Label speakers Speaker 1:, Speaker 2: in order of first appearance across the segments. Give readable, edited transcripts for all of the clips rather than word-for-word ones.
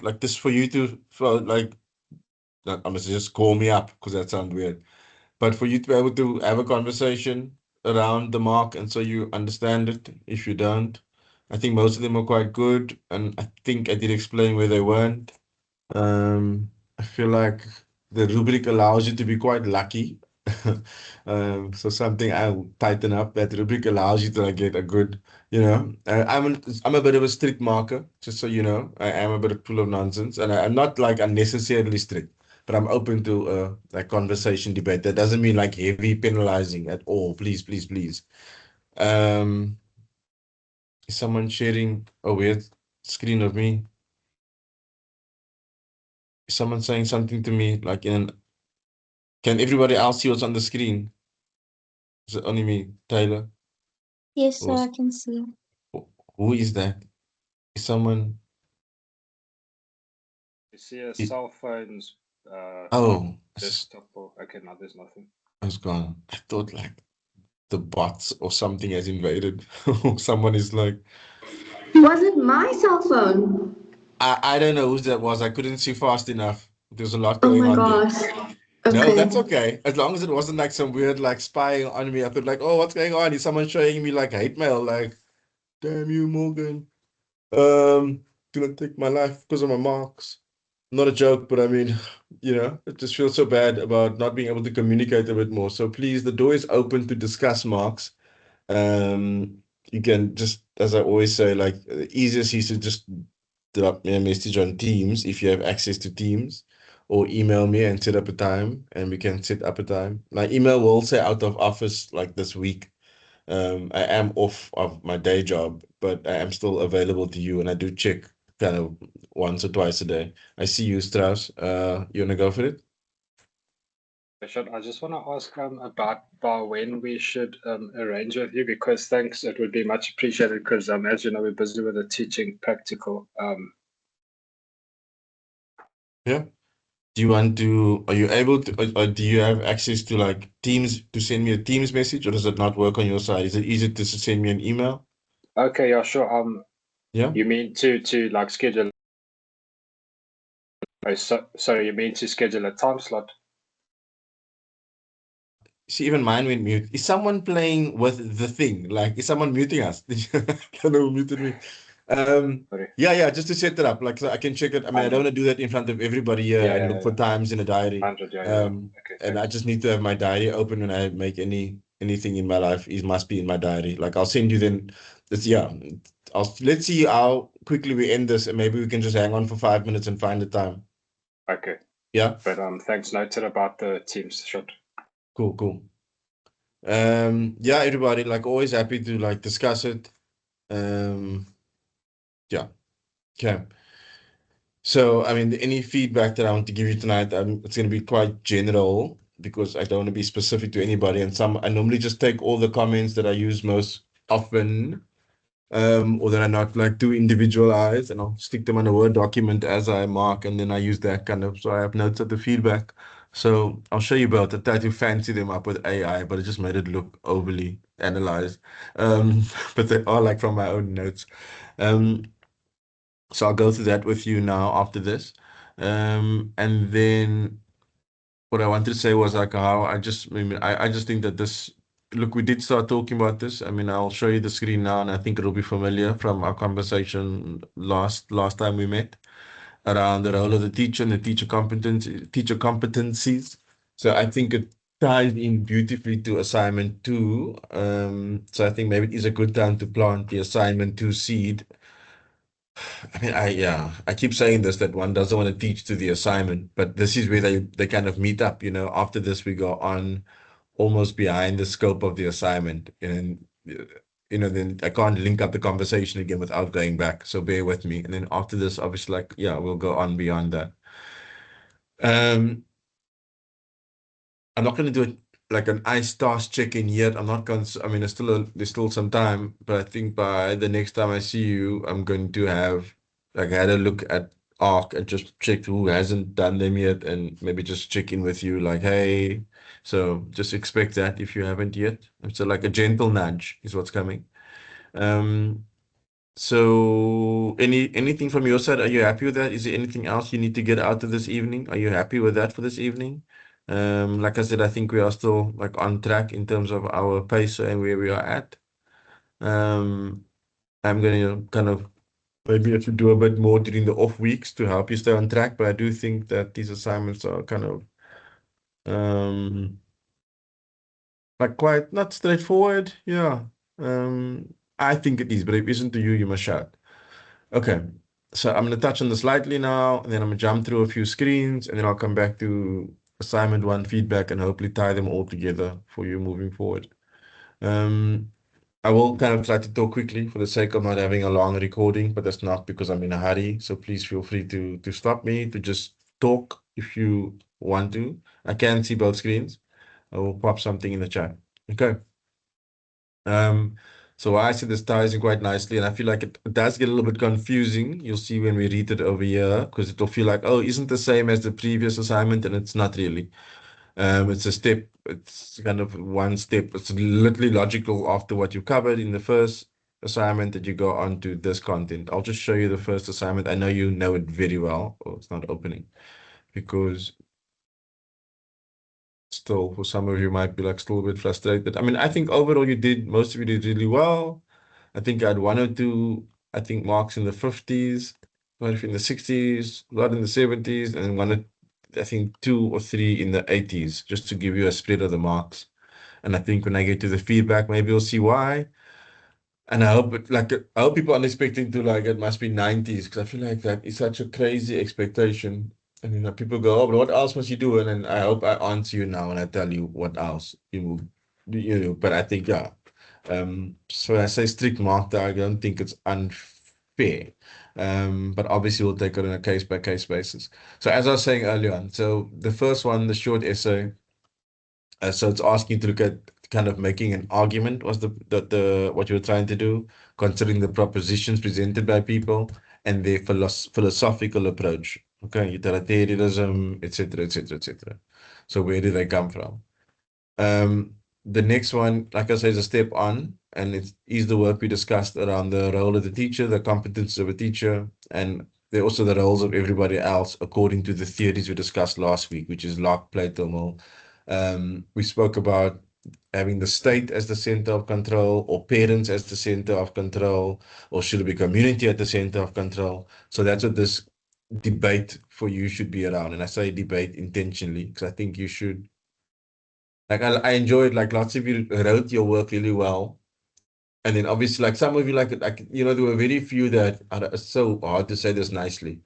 Speaker 1: like this for you to feel like, honestly, just call me up because that sounds weird. But for you to be able to have a conversation around the mark, and so you understand it. If you don't, I think most of them are quite good, and I think I did explain where they weren't. I feel like the rubric allows you to be quite lucky. So something I'll tighten up. That rubric allows you to like get a good, I'm a bit of a strict marker, just so you know. I am a bit full of nonsense, and I'm not like unnecessarily strict, but I'm open to like conversation debate. That doesn't mean like heavy penalizing at all. Please, please, please. Um, is someone sharing a weird screen of me? Is someone saying something to me like in an can everybody else see what's on the screen? Is it only me, Taylor?
Speaker 2: Yes,
Speaker 1: Or
Speaker 2: sir, I can see.
Speaker 1: who is that? Is someone?
Speaker 3: You see a
Speaker 1: It,
Speaker 3: cell phone's
Speaker 1: oh,
Speaker 3: desktop or okay, no, there's nothing.
Speaker 1: it's gone. I thought like the bots or something has invaded. Or someone is like,
Speaker 4: Was it my cell phone?
Speaker 1: I don't know who that was. I couldn't see fast enough. There's a lot
Speaker 4: Oh
Speaker 1: going
Speaker 4: my
Speaker 1: on there.
Speaker 4: gosh.
Speaker 1: No,
Speaker 4: Okay.
Speaker 1: that's okay. As long as it wasn't like some weird like spying on me. I thought like, oh, what's going on? Is someone showing me like hate mail? Like, damn you, Morgan. Do not take my life because of my marks. Not a joke, but I mean, it just feels so bad about not being able to communicate a bit more. So please, the door is open to discuss marks. You can just, as I always say, like the easiest is to just drop me a message on Teams if you have access to Teams, or email me and set up a time, and we can set up a time. My email will say out of office like this week. I am off of my day job, but I am still available to you, and I do check kind of once or twice a day. I see you, Strauss. You wanna go for it?
Speaker 3: I just want to ask about by when we should arrange with you because thanks, it would be much appreciated because as you know we're busy with the teaching practical.
Speaker 1: Yeah. Do you want to? Are you able to? Or do you have access to like Teams to send me a Teams message, or does it not work on your side? Is it easy to send me an email?
Speaker 3: Okay, yeah, sure.
Speaker 1: Yeah.
Speaker 3: You mean to like schedule? Oh, sorry, you mean to schedule a time slot?
Speaker 1: See, even mine went mute. Is someone playing with the thing? Like, is someone muting us? Kind of muted me.
Speaker 3: Sorry.
Speaker 1: Yeah, just to set it up, like so I can check it. I mean, I don't
Speaker 3: 100.
Speaker 1: want to do that in front of everybody here
Speaker 3: Yeah,
Speaker 1: and
Speaker 3: yeah,
Speaker 1: look for
Speaker 3: yeah.
Speaker 1: times in a diary.
Speaker 3: 100, yeah. Okay,
Speaker 1: And I
Speaker 3: thanks.
Speaker 1: just need to have my diary open when I make anything in my life. It must be in my diary. Like I'll send you then. This yeah. Let's see how quickly we end this, and maybe we can just hang on for 5 minutes and find the time.
Speaker 3: Okay.
Speaker 1: Yeah.
Speaker 3: But thanks noted about the Teams shot.
Speaker 1: Cool. Yeah, everybody, like always happy to like discuss it. Um, yeah. Okay. So, I mean, any feedback that I want to give you tonight, it's going to be quite general because I don't want to be specific to anybody. And I normally just take all the comments that I use most often, or that are not like too individualized, and I'll stick them on a Word document as I mark, and then I use that kind of, so I have notes of the feedback. So I'll show you both. I tried to fancy them up with AI, but it just made it look overly analyzed. But they are like from my own notes. Um, so I'll go through that with you now after this. And then what I wanted to say was like how I just think that this look, we did start talking about this. I mean, I'll show you the screen now, and I think it'll be familiar from our conversation last time we met around the role of the teacher and the teacher competencies. So I think it ties in beautifully to assignment two. So I think maybe it is a good time to plant the assignment two seed. I mean, I keep saying this that one doesn't want to teach to the assignment, but this is where they kind of meet up. After this we go on almost behind the scope of the assignment, and then I can't link up the conversation again without going back. So bear with me. And then after this, obviously, like yeah, we'll go on beyond that. Um, I'm not going to do it like an ice task check-in yet. I'm not going to, I mean, there's still some time, but I think by the next time I see you, I'm going to have like had a look at ARC and just checked who hasn't done them yet, and maybe just check in with you like, hey, so just expect that if you haven't yet. So like a gentle nudge is what's coming. Um, So anything from your side? Are you happy with that? Is there anything else you need to get out of this evening? Are you happy with that for this evening? Like I said, I think we are still like on track in terms of our pace and where we are at. I'm going to kind of maybe have to do a bit more during the off weeks to help you stay on track, but I do think that these assignments are kind of um like quite not straightforward. Yeah. I think it is, but if it isn't to you, you must shout. Okay. So I'm gonna touch on this lightly now, and then I'm gonna jump through a few screens, and then I'll come back to assignment one feedback and hopefully tie them all together for you moving forward. Um, I will kind of try to talk quickly for the sake of not having a long recording, but that's not because I'm in a hurry. So please feel free to stop me, to just talk if you want to. I can see both screens. I will pop something in the chat. Okay. Um, so I see this ties in quite nicely, and I feel like it does get a little bit confusing. You'll see when we read it over here, because it'll feel like, oh, isn't the same as the previous assignment, and it's not really. It's a step, it's kind of one step. It's literally logical after what you covered in the first assignment that you go on to this content. I'll just show you the first assignment. I know you know it very well. Oh, it's not opening because still for some of you might be like still a bit frustrated. I mean, I think overall you did, most of you did really well. I think I had one or two, I think marks in the 50s, one in the 60s, a lot in the 70s, and I think two or three in the 80s, just to give you a spread of the marks. And I think when I get to the feedback, maybe you'll see why. And I hope I hope people aren't expecting to like it must be 90s, because I feel like that is such a crazy expectation. And people go, oh, but what else must you do? And then I hope I answer you now and I tell you what else you know. But I think yeah. So when I say strict mark, I don't think it's unfair. But obviously we'll take it on a case by case basis. So as I was saying earlier on, so the first one, the short essay. So it's asking to look at kind of making an argument was the what you were trying to do, considering the propositions presented by people and their philosophical approach. Okay, utilitarianism, etc., etc., etc. So where do they come from? Um, the next one, like I say, is a step on, and it is the work we discussed around the role of the teacher, the competence of a teacher, and they're also the roles of everybody else according to the theories we discussed last week, which is Locke, Plato, Mill. We spoke about having the state as the center of control, or parents as the center of control, or should it be community at the center of control? So that's what this debate for you should be around. And I say debate intentionally because I think you should like I enjoyed like lots of you wrote your work really well. And then obviously like some of you like there were very few that it's so hard to say this nicely.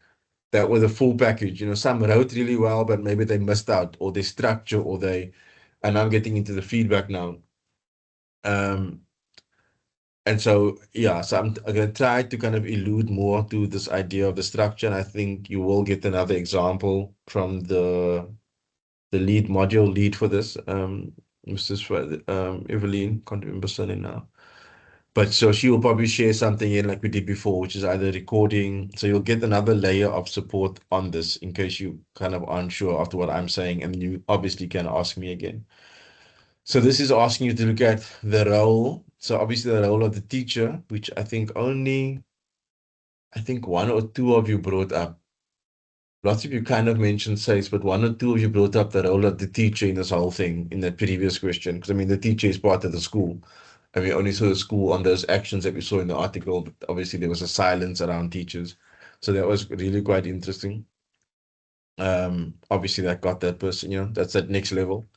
Speaker 1: That were the full package. Some wrote really well, but maybe they missed out or their structure or and I'm getting into the feedback now. And so yeah, so I'm gonna try to kind of allude more to this idea of the structure. And I think you will get another example from the lead module lead for this, Mrs. Evelyn, can't remember surname now. But so she will probably share something in like we did before, which is either recording. So you'll get another layer of support on this in case you kind of aren't sure after what I'm saying, and you obviously can ask me again. So this is asking you to look at the role. So obviously the role of the teacher, which I think one or two of you brought up. Lots of you kind of mentioned SACE, but one or two of you brought up the role of the teacher in this whole thing in that previous question. Because I mean, the teacher is part of the school. And we only saw the school on those actions that we saw in the article, but obviously there was a silence around teachers. So that was really quite interesting. Obviously that got that person, that's that next level.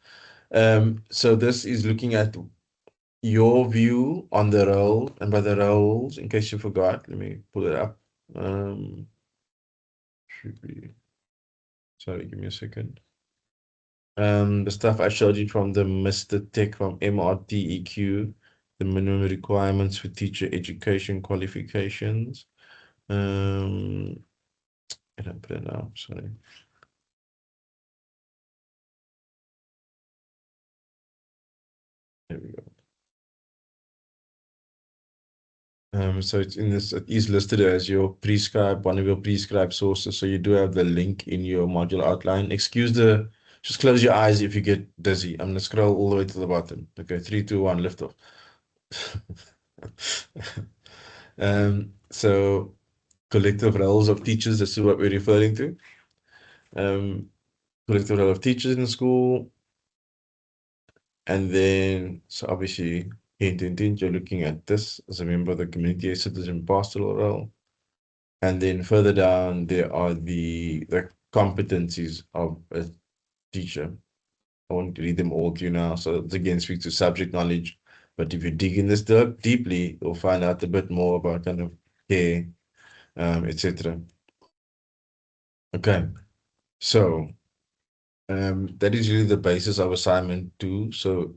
Speaker 1: So this is looking at your view on the role, and by the roles, in case you forgot, let me pull it up. Should be, sorry, give me a second. The stuff I showed you from the Mr. Tech from MRTEQ, the minimum requirements for teacher education qualifications. I don't put it now, sorry. There we go. So it's in this, it is listed as your prescribed, one of your prescribed sources. So you do have the link in your module outline. Just close your eyes if you get dizzy. I'm gonna scroll all the way to the bottom. Okay, 3, 2, 1, lift off. So collective roles of teachers, this is what we're referring to. Collective role of teachers in school. And then, so obviously, you're looking at this as a member of the community, a citizen pastoral role. And then further down, there are the competencies of a teacher. I won't read them all to you now. So it again speaks to subject knowledge. But if you dig in this deeply, you'll find out a bit more about kind of care, etc. Okay, so that is really the basis of assignment 2. So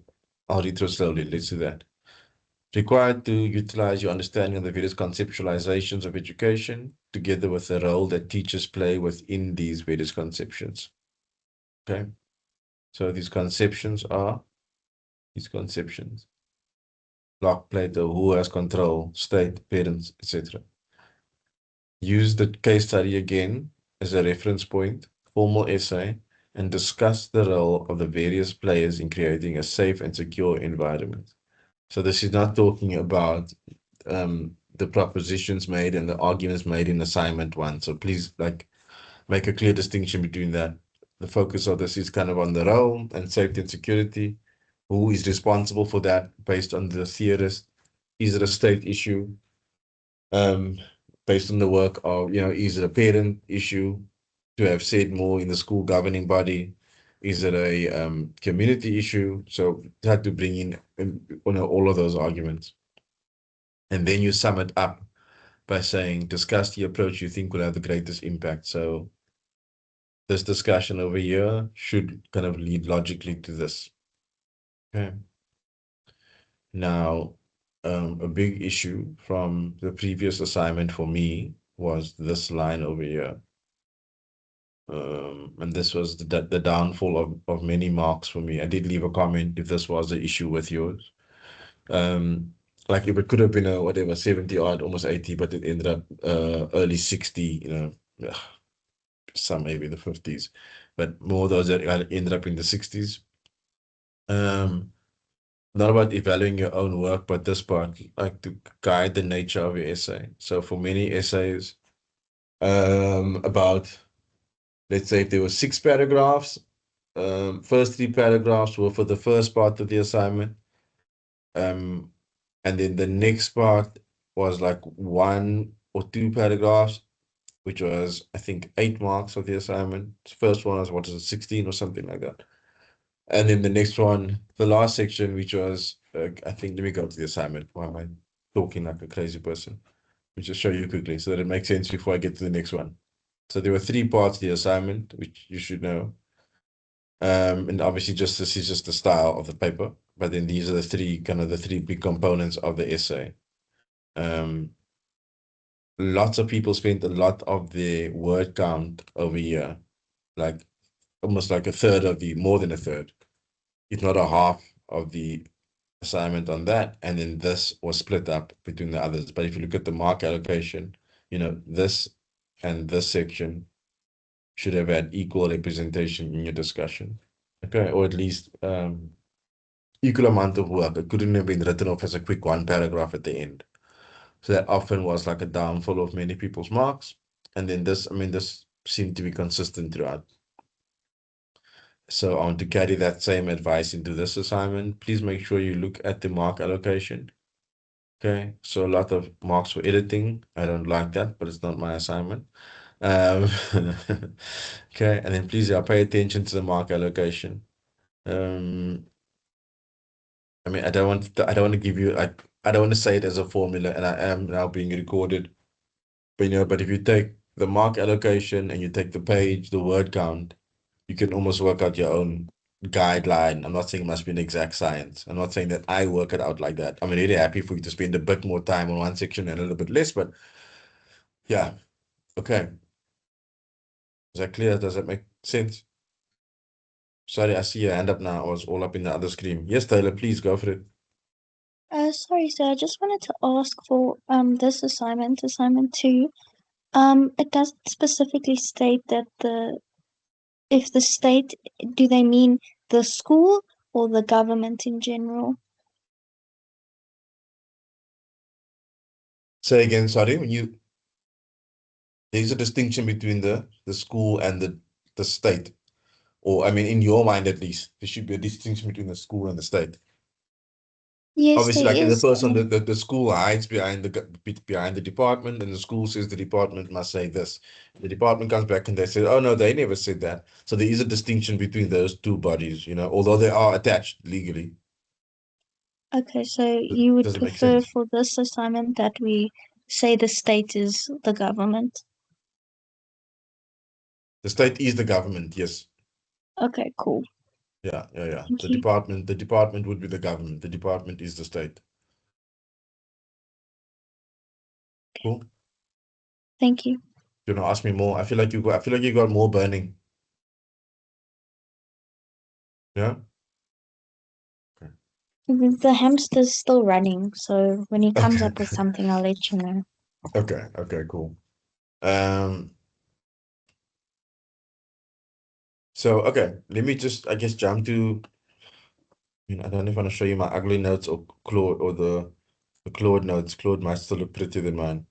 Speaker 1: I'll read through slowly. Let's do that. Required to utilize your understanding of the various conceptualizations of education, together with the role that teachers play within these various conceptions. Okay, so these conceptions are Locke, Plato, who has control, state, parents, etc. Use the case study again as a reference point, formal essay, and discuss the role of the various players in creating a safe and secure environment. So this is not talking about the propositions made and the arguments made in assignment 1. So please make a clear distinction between that. The focus of this is kind of on the role and safety and security. Who is responsible for that based on the theorist? Is it a state issue? Based on the work of, is it a parent issue to have said more in the school governing body? Is it a community issue? So you had to bring in all of those arguments. And then you sum it up by saying, discuss the approach you think will have the greatest impact. So this discussion over here should kind of lead logically to this. Okay. Now, a big issue from the previous assignment for me was this line over here. And this was the downfall of many marks for me. I did leave a comment if this was the issue with yours. Like if it could have been a whatever 70 odd, almost 80, but it ended up early 60, some maybe the 50s, but more those that ended up in the 60s. Not about evaluating your own work, but this part, like to guide the nature of your essay. So for many essays, about, let's say if there were 6 paragraphs, first 3 paragraphs were for the first part of the assignment. And then the next part was like 1 or 2 paragraphs, which was, I think, 8 marks of the assignment. The first one was, what is it, 16 or something like that. And then the next one, the last section, which was, I think, let me go to the assignment. Why am I talking like a crazy person? Let me just show you quickly so that it makes sense before I get to the next one. So there were 3 parts to the assignment, which you should know. And obviously this is just the style of the paper, but then these are the 3 big components of the essay. Lots of people spent a lot of their word count over here, like almost like more than a third, if not a half of the assignment on that. And then this was split up between the others. But if you look at the mark allocation, this and this section should have had equal representation in your discussion. Okay, or at least equal amount of work. It couldn't have been written off as a quick 1 paragraph at the end. So that often was like a downfall of many people's marks. And then this seemed to be consistent throughout. So I want to carry that same advice into this assignment. Please make sure you look at the mark allocation. Okay, so a lot of marks for editing. I don't like that, but it's not my assignment. Okay, and then please pay attention to the mark allocation. I don't want to give you I don't want to say it as a formula, and I am now being recorded. But if you take the mark allocation and you take the page, the word count, you can almost work out your own guideline. I'm not saying it must be an exact science. I'm not saying that I work it out like that. I'm really happy for you to spend a bit more time on one section and a little bit less, but yeah. Okay. Is that clear? Does that make sense? Sorry, I see your hand up now. I was all up in the other screen. Yes, Taylor, please go for it.
Speaker 2: Sorry, sir. I just wanted to ask for this assignment 2. It doesn't specifically state that if the state, do they mean the school or the government in general?
Speaker 1: Say again, sorry. There's a distinction between the school and the state, or I mean, in your mind at least, there should be a distinction between the school and the state.
Speaker 2: Yes,
Speaker 1: Obviously,
Speaker 2: there
Speaker 1: like in the
Speaker 2: is.
Speaker 1: first one, the school hides behind behind the department, and the school says the department must say this. The department comes back and they say, "Oh no, they never said that." So there is a distinction between those two bodies, although they are attached legally.
Speaker 2: Okay, so you would
Speaker 1: Does it make
Speaker 2: prefer
Speaker 1: sense?
Speaker 2: for this assignment that we say the state is the government?
Speaker 1: The state is the government, yes.
Speaker 2: Okay, cool.
Speaker 1: Yeah.
Speaker 2: Thank
Speaker 1: The
Speaker 2: you.
Speaker 1: department would be the government. The department is the state. Cool.
Speaker 2: Thank you.
Speaker 1: You want to ask me more? I feel like you got more burning. Yeah.
Speaker 2: The hamster's still running, so when he comes
Speaker 1: Okay.
Speaker 2: up with something, I'll let you know.
Speaker 1: Okay. Cool. So okay, let me just I guess jump to. I don't know if I want to show you my ugly notes or Claude or the Claude notes. Claude might still look prettier than mine.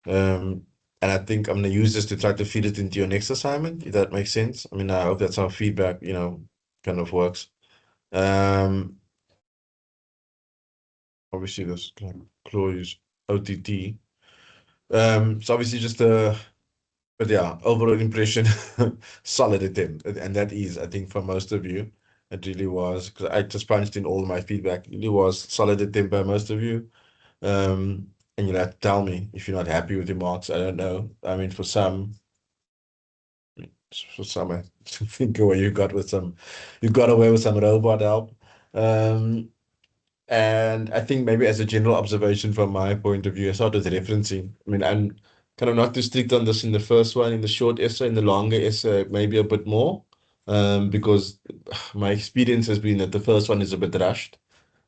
Speaker 1: And I think I'm gonna use this to try to feed it into your next assignment, if that makes sense. I mean, I hope that's how feedback, kind of works. Um, Obviously this Claude is OTT. So obviously just but yeah, overall impression, solid attempt, and that is, I think, for most of you, it really was because I just punched in all my feedback. It really was solid attempt by most of you. And you'll have to tell me if you're not happy with your marks. I don't know. I mean, I think away you got away with some robot help. Um, and I think maybe as a general observation from my point of view, I started with referencing. I mean, I'm kind of not too strict on this in the first one, in the short essay, in the longer essay, maybe a bit more, because my experience has been that the first one is a bit rushed.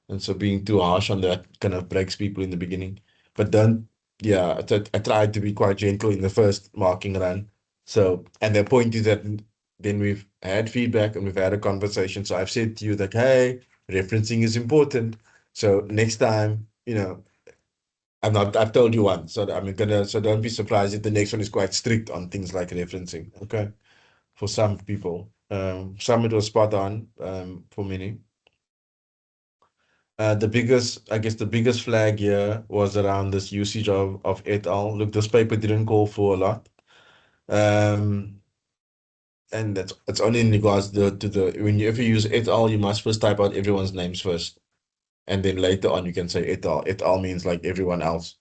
Speaker 1: And so being too harsh on that kind of breaks people in the beginning. But then, yeah, I tried to be quite gentle in the first marking run. So, and the point is that then we've had feedback and we've had a conversation. So I've said to you that, hey, referencing is important. So next time, I've told you once. So so don't be surprised if the next one is quite strict on things like referencing. Okay. For some people. Some it was spot on, for many. I guess the biggest flag here was around this usage of et al. Look, this paper didn't call for a lot. And it's only in regards to the when you ever use et al, you must first type out everyone's names first. And then later on you can say et al. Et al means like everyone else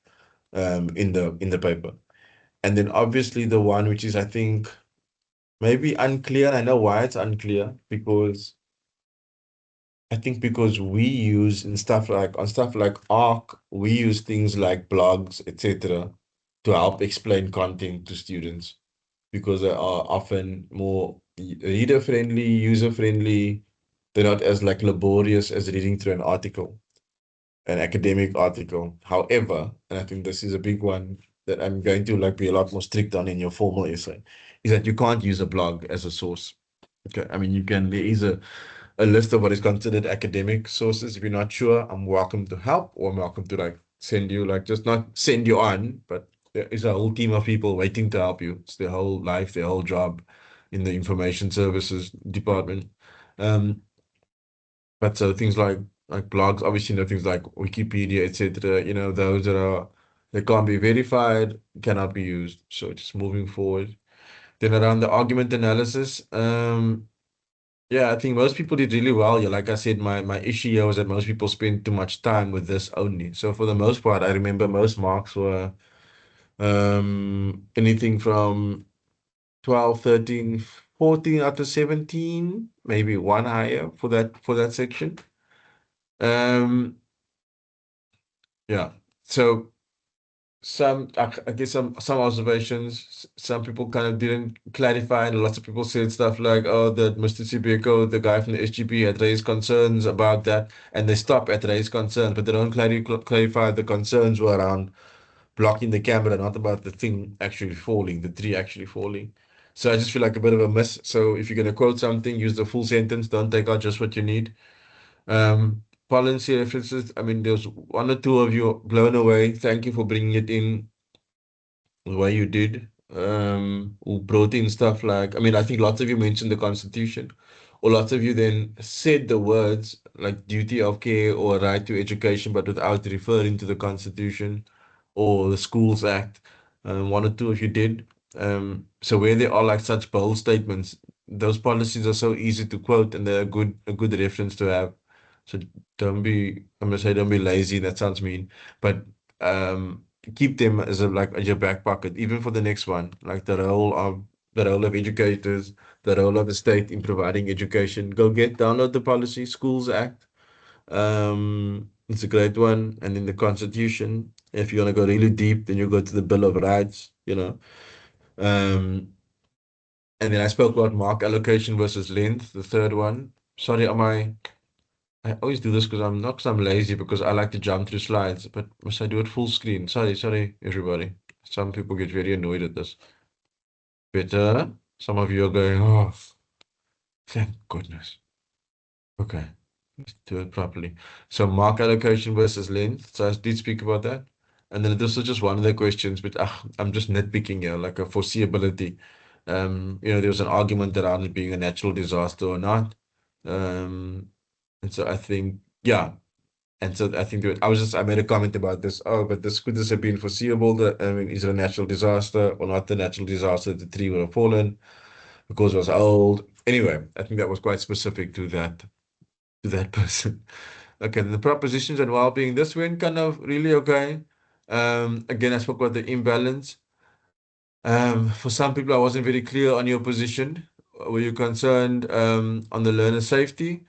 Speaker 1: in the paper. And then obviously the one which is I think maybe unclear. I know why it's unclear because we use on stuff like ARC, we use things like blogs, etc., to help explain content to students because they are often more reader friendly, user friendly. They're not as like laborious as reading through an academic article. However, and I think this is a big one that I'm going to like be a lot more strict on in your formal essay, is that you can't use a blog as a source. Okay, I mean there is a list of what is considered academic sources. If you're not sure, I'm welcome to help, or I'm welcome to like send you like just not send you on, but there is a whole team of people waiting to help you. It's their whole life, their whole job in the information services department. Um, but so things like blogs, obviously, things like Wikipedia, etc. Those that can't be verified cannot be used. So just moving forward. Then around the argument analysis, yeah, I think most people did really well. Yeah, like I said, my issue here was that most people spend too much time with this only. So for the most part, I remember most marks were anything from 12, 13, 14 out of 17, maybe one higher for that section. Yeah. So I guess some observations. Some people kind of didn't clarify, and lots of people said stuff like, "Oh, that Mr. Sibeko, the guy from the SGP, had raised concerns about that," and they stop at raised concerns, but they don't clarify the concerns were around blocking the camera, not about the thing actually falling, the tree actually falling. So I just feel like a bit of a miss. So if you're gonna quote something, use the full sentence. Don't take out just what you need. policy references. I mean, there's one or two of you blown away. Thank you for bringing it in the way you did. Who brought in stuff like, I mean, I think lots of you mentioned the Constitution, or lots of you then said the words like duty of care or right to education, but without referring to the Constitution or the Schools Act. One or two of you did. So where there are like such bold statements, those policies are so easy to quote, and they're a good reference to have. So don't be, I'm gonna say, don't be lazy. That sounds mean, but keep them as a like as your back pocket, even for the next one. Like the role of educators, the role of the state in providing education. Go download the policy, Schools Act. It's a great one, and in the Constitution. If you want to go really deep, then you go to the Bill of Rights. And then I spoke about mark allocation versus length, the third one. Sorry, I always do this because I'm not because I'm lazy, because I like to jump through slides, but must I do it full screen? Sorry, everybody. Some people get very annoyed at this. Better. Some of you are going, oh, thank goodness. Okay, let's do it properly. So mark allocation versus length. So I did speak about that. And then this was just one of the questions, but I'm just nitpicking here, like a foreseeability. There was an argument around it being a natural disaster or not. And so I think, yeah. And so I think I made a comment about this. Oh, but could this have been foreseeable? That, I mean, is it a natural disaster or not a natural disaster? The tree would have fallen because it was old. Anyway, I think that was quite specific to that person. Okay, the propositions and well-being. This went kind of really okay. Again, I spoke about the imbalance. For some people, I wasn't very clear on your position. Were you concerned on the learner safety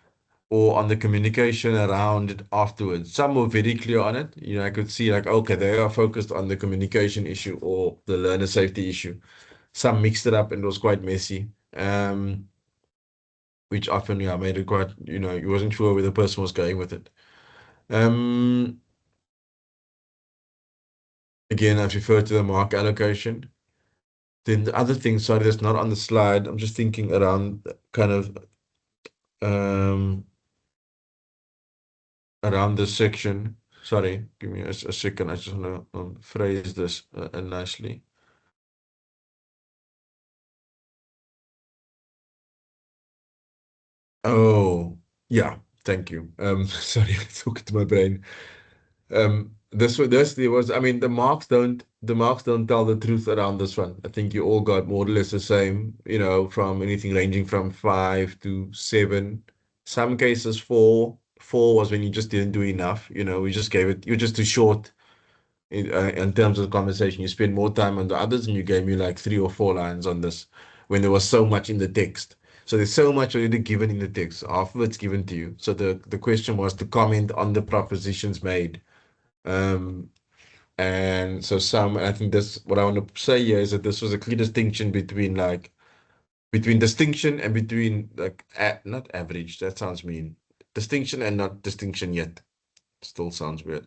Speaker 1: or on the communication around it afterwards? Some were very clear on it. I could see like, okay, they are focused on the communication issue or the learner safety issue. Some mixed it up and it was quite messy. Which often, made it quite, you wasn't sure where the person was going with it. Again, I've referred to the mark allocation. Then the other thing, sorry, that's not on the slide. I'm just thinking around kind of around this section. Sorry, give me a second. I just want to phrase this nicely. Oh, yeah. Thank you. Sorry, I took it to my brain. There was, I mean, the marks don't tell the truth around this one. I think you all got more or less the same, from anything ranging from 5 to 7. Some cases 4. 4 was when you just didn't do enough. We just gave it, you're just too short in terms of the conversation. You spend more time on the others, and you gave me like 3 or 4 lines on this when there was so much in the text. So there's so much already given in the text. Half of it's given to you. So the question was to comment on the propositions made. And so I think this, what I want to say here is that this was a clear distinction between distinction and between like, not average, that sounds mean. Distinction and not distinction yet. Still sounds weird.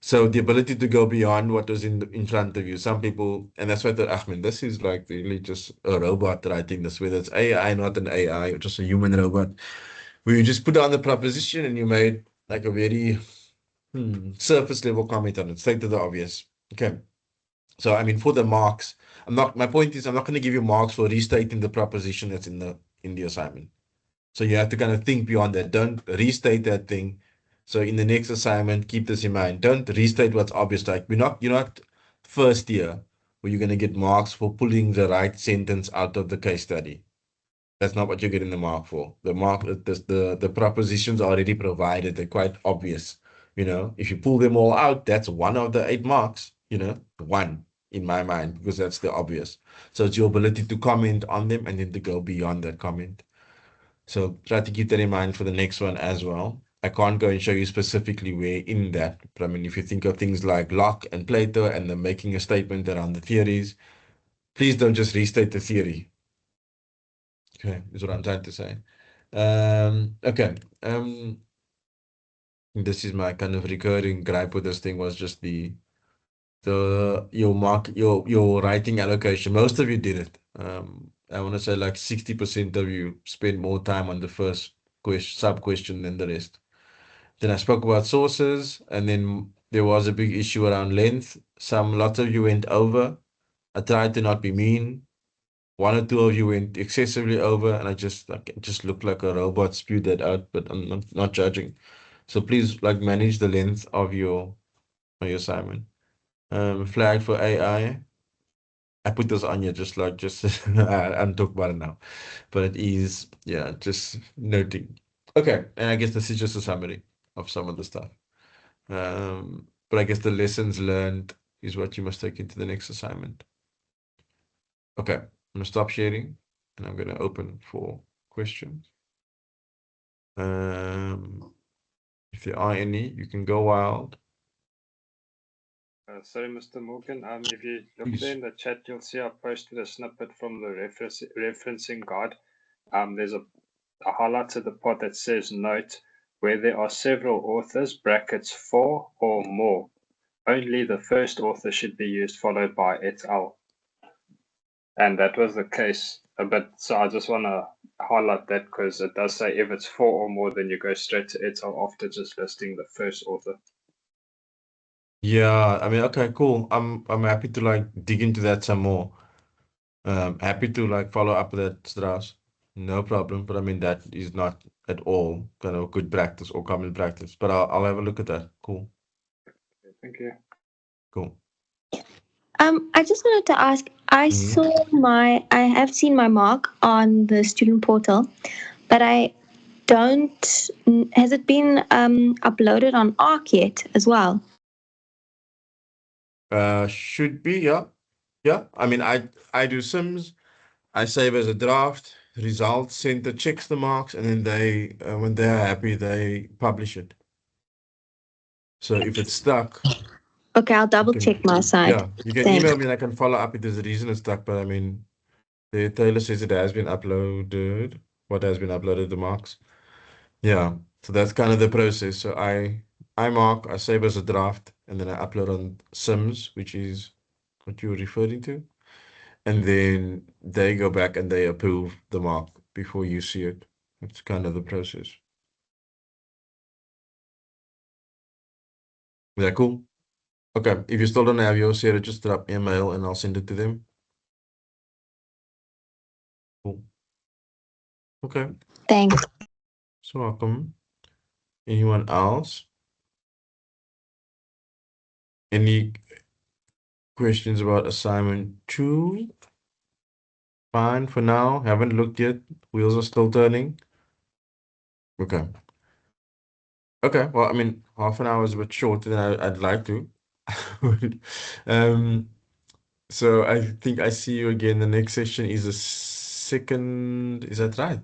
Speaker 1: So the ability to go beyond what was in front of you. Some people, and that's why I thought, Ahmed, this is like really just a robot writing this, whether it's AI, not an AI, or just a human robot, where you just put down the proposition and you made like a very surface level comment on it, stated the obvious. Okay. So I mean, for the marks, my point is I'm not going to give you marks for restating the proposition that's in the assignment. So you have to kind of think beyond that. Don't restate that thing. So in the next assignment, keep this in mind. Don't restate what's obvious. Like you're not first year where you're going to get marks for pulling the right sentence out of the case study. That's not what you're getting the mark for. The propositions are already provided. They're quite obvious. If you pull them all out, that's one of the 8 marks. One in my mind, because that's the obvious. So it's your ability to comment on them and then to go beyond that comment. So try to keep that in mind for the next one as well. I can't go and show you specifically where in that, but I mean, if you think of things like Locke and Plato and them making a statement around the theories, please don't just restate the theory. Okay, is what I'm trying to say. Okay. This is my kind of recurring gripe with this thing, was just your writing allocation. Most of you did it. I want to say like 60% of you spent more time on the first sub question than the rest. Then I spoke about sources, and then there was a big issue around length. Lots of you went over. I tried to not be mean. One or two of you went excessively over, and I just looked like a robot, spewed that out. But I'm not judging. So please manage the length of your assignment. Flag for AI. I put this on you just I'm talking about it now, but it is, yeah, just noting. Okay, and I guess this is just a summary of some of the stuff. But I guess the lessons learned is what you must take into the next assignment. Okay, I'm gonna stop sharing and I'm gonna open for questions. If there are any, you can go wild.
Speaker 3: Sorry, Mr. Morgan. If you look
Speaker 1: Please.
Speaker 3: there in the chat, you'll see I posted a snippet from the referencing guide. There's a highlighted the part that says note where there are several authors, brackets 4 or more. Only the first author should be used, followed by et al. And that was the case. But so I just want to highlight that because it does say if it's 4 or more, then you go straight to et al. After just listing the first author.
Speaker 1: Yeah, I mean, okay, cool. I'm happy to dig into that some more. Happy to follow up with that, Strauss. No problem. But I mean, that is not at all kind of good practice or common practice. But I'll have a look at that. Cool.
Speaker 3: Thank you.
Speaker 1: Cool.
Speaker 2: I just wanted to ask, I have seen my mark on the student portal, but I don't, has it been uploaded on ARC yet as well?
Speaker 1: Should be, yeah. Yeah. I mean, I do Sims. I save as a draft. Results center checks the marks, and then they, when they're happy, they publish it. So if it's stuck,
Speaker 2: Okay, I'll double check my side.
Speaker 1: yeah, you can
Speaker 2: Thanks.
Speaker 1: email me and I can follow up if there's a reason it's stuck. But I mean, the Taylor says it has been uploaded. What has been uploaded, the marks. Yeah, so that's kind of the process. So I mark, I save as a draft, and then I upload on Sims, which is what you're referring to. And then they go back and they approve the mark before you see it. That's kind of the process. Is that cool? Okay, if you still don't have yours, Sarah, just drop me a mail and I'll send it to them. Cool. Okay.
Speaker 2: Thanks.
Speaker 1: So welcome. Anyone else? Any questions about assignment 2? Fine for now. Haven't looked yet. Wheels are still turning. Okay. Okay. Well, I mean, half an hour is a bit shorter than I'd like to. So I think I see you again. The next session is the 2nd. Is that right?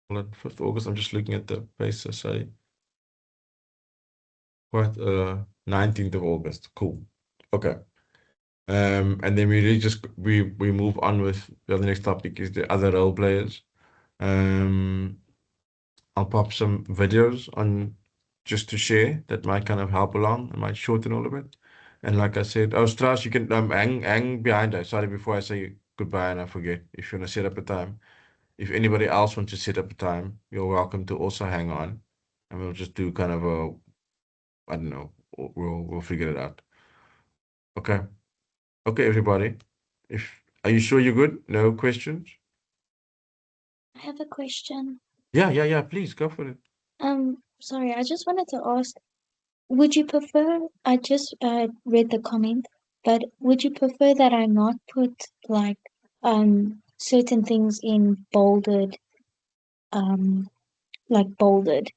Speaker 1: Well, 5th August. I'm just looking at the pacer. Sorry. What? 19th of August. Cool. Okay. And then we really just we move on with the next topic is the other role players. I'll pop some videos on just to share that might kind of help along and might shorten all of it. And like I said, oh Strauss, you can hang behind us. Sorry, before I say goodbye and I forget. If you want to set up a time, if anybody else wants to set up a time, you're welcome to also hang on, and we'll just do kind of a, I don't know, we'll figure it out. Okay. Okay, everybody. Are you sure you're good? No questions?
Speaker 2: I have a question.
Speaker 1: Yeah. Please go for it.
Speaker 2: Sorry, I just wanted to ask, would you prefer, I just read the comment, but would you prefer that I not put like certain things in bolded, like bolded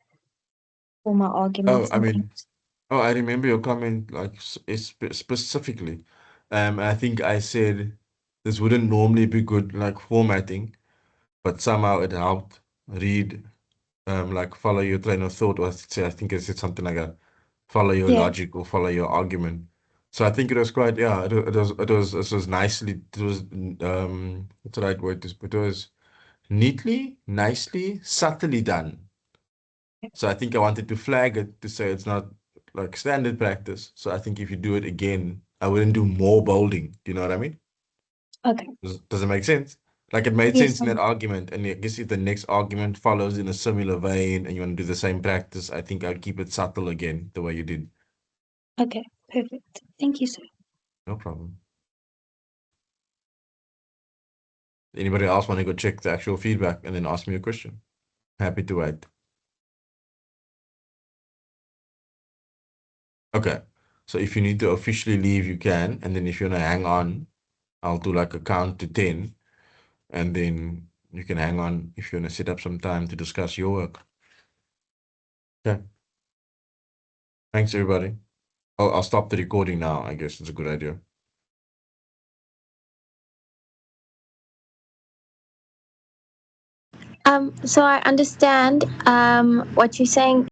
Speaker 2: for my arguments
Speaker 1: I
Speaker 2: and
Speaker 1: mean,
Speaker 2: things?
Speaker 1: I remember your comment specifically. I think I said this wouldn't normally be good formatting, but somehow it helped read, follow your train of thought, or I think I said something like that, follow your logic or follow your argument. So I think it was quite, yeah, it was nicely, it was, what's the right word? It was neatly, nicely, subtly done. So I think I wanted to flag it to say it's not like standard practice. So I think if you do it again, I wouldn't do more bolding. Do you know what I mean?
Speaker 2: Okay.
Speaker 1: Does it make sense? Like it made
Speaker 2: Yes,
Speaker 1: sense in that argument, and I guess if the next argument follows in a similar vein and you want to do the same practice, I think I'd keep it subtle again, the way you did.
Speaker 2: Okay, perfect. Thank you, sir.
Speaker 1: No problem. Anybody else want to go check the actual feedback and then ask me a question? Happy to wait. Okay. So if you need to officially leave, you can. And then if you want to hang on, I'll do like a count to 10. And then you can hang on if you want to set up some time to discuss your work. Okay. Thanks, everybody. I'll stop the recording now. I guess it's a good idea.
Speaker 5: So I understand what you're saying